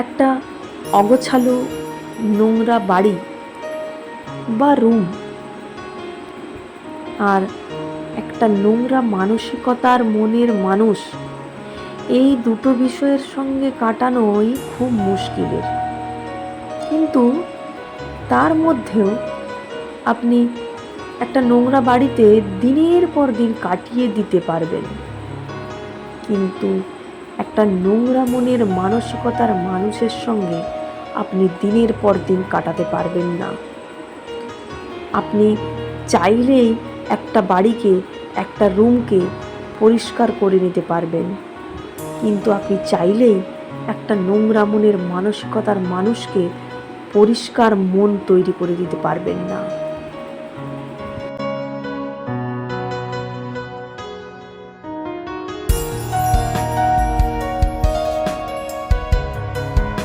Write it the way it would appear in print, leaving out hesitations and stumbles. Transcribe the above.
একটা অগোছালো নোংরা বাড়ি বা রুম আর একটা নোংরা মানসিকতার মনের মানুষ, এই দুটো বিষয়ের সঙ্গে কাটানোই খুব মুশকিলের। কিন্তু তার মধ্যেও আপনি একটা নোংরা বাড়িতে দিনের পর দিন কাটিয়ে দিতে পারবেন, কিন্তু একটা নোংরা মনের মানসিকতার মানুষের সঙ্গে আপনি দিনের পর দিন কাটাতে পারবেন না। আপনি চাইলেই একটা বাড়িকে, একটা রুমকে পরিষ্কার করে নিতে পারবেন, কিন্তু আপনি চাইলেই একটা নোংরা মনের মানসিকতার মানুষকে পরিষ্কার মন তৈরি করে দিতে পারবেন না।